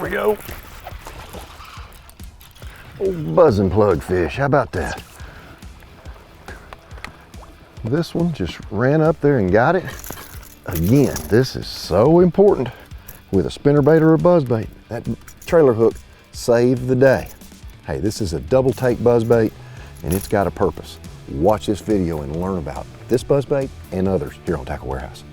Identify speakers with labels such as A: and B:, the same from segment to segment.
A: we go. Old buzzing plug fish, how about that? This one just ran up there and got it. Again, this is so important with a spinnerbait or a buzzbait. That trailer hook saved the day. Hey, this is a double take buzzbait and it's got a purpose. Watch this video and learn about this buzzbait and others here on Tackle Warehouse.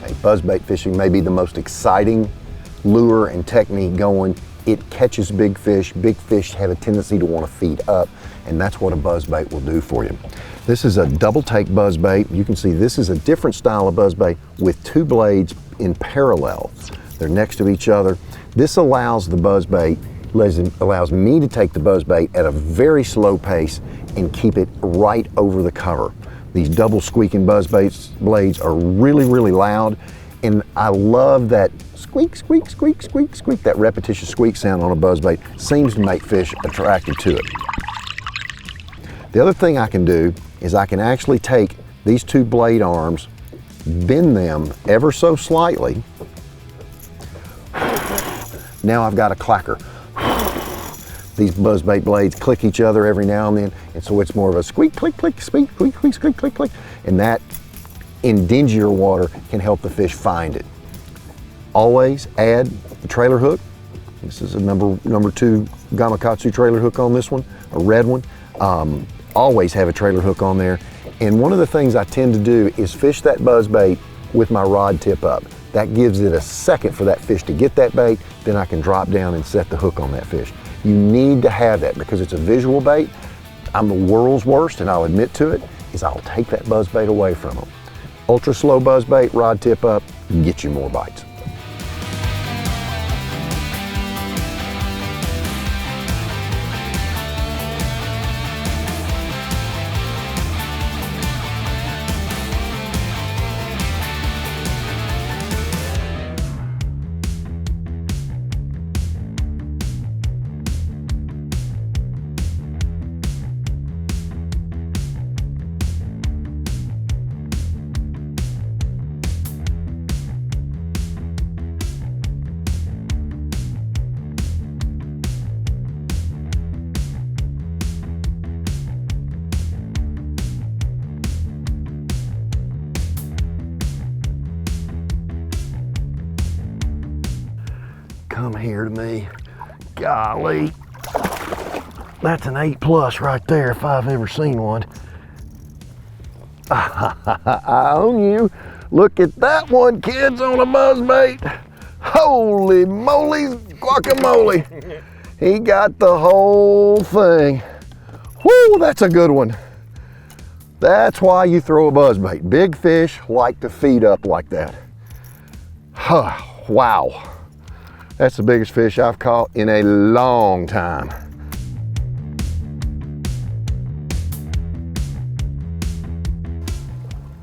A: Hey, buzzbait fishing may be the most exciting lure and technique going. It catches big fish. Big fish have a tendency to want to feed up, and that's what a buzzbait will do for you. This is a double take buzzbait. You can see this is a different style of buzzbait with two blades in parallel. They're next to each other. This allows the buzzbait, allows me to take the buzzbait at a very slow pace and keep it right over the cover. These double squeaking buzzbait blades are really, really loud, and I love that squeak, squeak, squeak, squeak, squeak. That repetitious squeak sound on a buzzbait seems to make fish attracted to it. The other thing I can do is I can actually take these two blade arms, bend them ever so slightly. Now I've got a clacker. These buzzbait blades click each other every now and then, and so it's more of a squeak, click, click, squeak, squeak, squeak, squeak, click, click, and that in dingier water can help the fish find it. Always add the trailer hook. This is a number 2 Gamakatsu trailer hook on this one, a red one. Always have a trailer hook on there. And one of the things I tend to do is fish that buzzbait with my rod tip up. That gives it a second for that fish to get that bait, then I can drop down and set the hook on that fish. You need to have that because it's a visual bait. I'm the world's worst, and I'll admit to it, is I'll take that buzzbait away from them. Ultra slow buzzbait, rod tip up, get you more bites. Come here to me. Golly. That's an 8+ right there if I've ever seen one. I own you. Look at that one, kids, on a buzzbait. Holy moly, guacamole. He got the whole thing. Whoo, that's a good one. That's why you throw a buzzbait. Big fish like to feed up like that. Huh, wow. That's the biggest fish I've caught in a long time.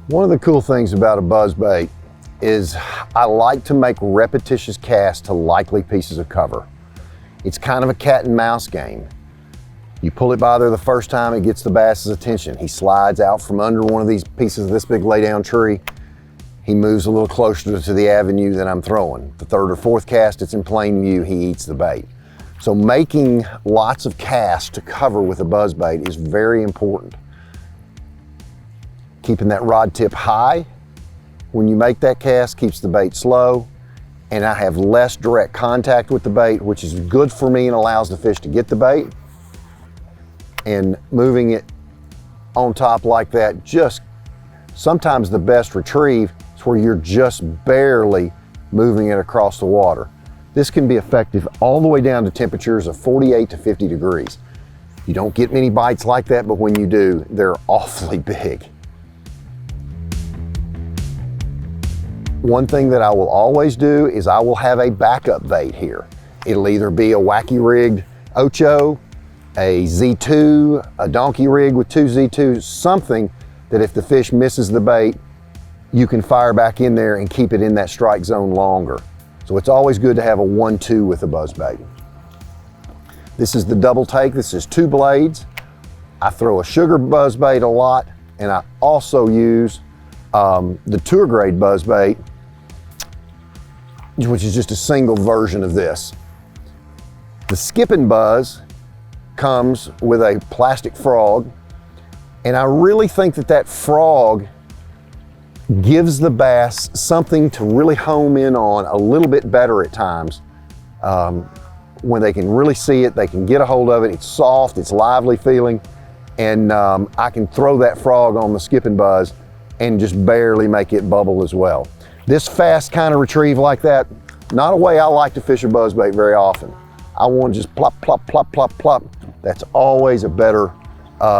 A: One of the cool things about a buzzbait is I like to make repetitious casts to likely pieces of cover. It's kind of a cat and mouse game. You pull it by there the first time, it gets the bass's attention. He slides out from under one of these pieces of this big lay down tree. He moves a little closer to the avenue that I'm throwing. The third or fourth cast, it's in plain view, he eats the bait. So making lots of casts to cover with a buzzbait is very important. Keeping that rod tip high when you make that cast keeps the bait slow, and I have less direct contact with the bait, which is good for me and allows the fish to get the bait. And moving it on top like that, just sometimes the best retrieve is where you're just barely moving it across the water. This can be effective all the way down to temperatures of 48 to 50 degrees. You don't get many bites like that, but when you do, they're awfully big. One thing that I will always do is I will have a backup bait here. It'll either be a wacky rigged Ocho, a Z2, a donkey rig with 2 Z2s, something that if the fish misses the bait, you can fire back in there and keep it in that strike zone longer. So it's always good to have a 1-2 with a buzzbait. This is the double take. This is 2 blades. I throw a sugar buzzbait a lot. and I also use the tour grade buzzbait, which is just a single version of this. The Skipping Buzz comes with a plastic frog, and I really think that that frog gives the bass something to really home in on a little bit better at times. When they can really see it, they can get a hold of it. It's soft, it's lively feeling, and I can throw that frog on the Skipping Buzz and just barely make it bubble as well. This fast kind of retrieve like that, not a way I like to fish a buzzbait very often. I want to just plop, plop, plop, plop, plop. That's always a better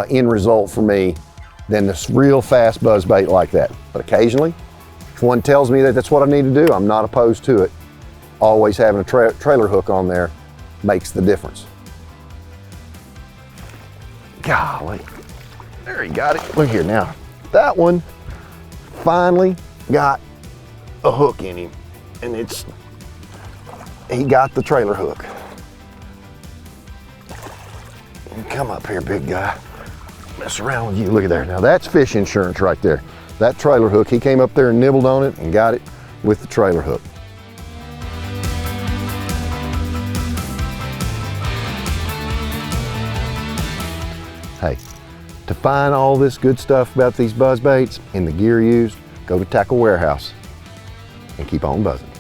A: end result for me than this real fast buzzbait like that. But occasionally, if one tells me that that's what I need to do, I'm not opposed to it. Always having a trailer hook on there makes the difference. Golly, there he got it. Look here now. That one finally got a hook in him, and he got the trailer hook. Come up here, big guy. Mess around with you. Look at there. Now that's fish insurance right there. That trailer hook, he came up there and nibbled on it and got it with the trailer hook. Hey, to find all this good stuff about these buzzbaits and the gear used, go to Tackle Warehouse and keep on buzzing.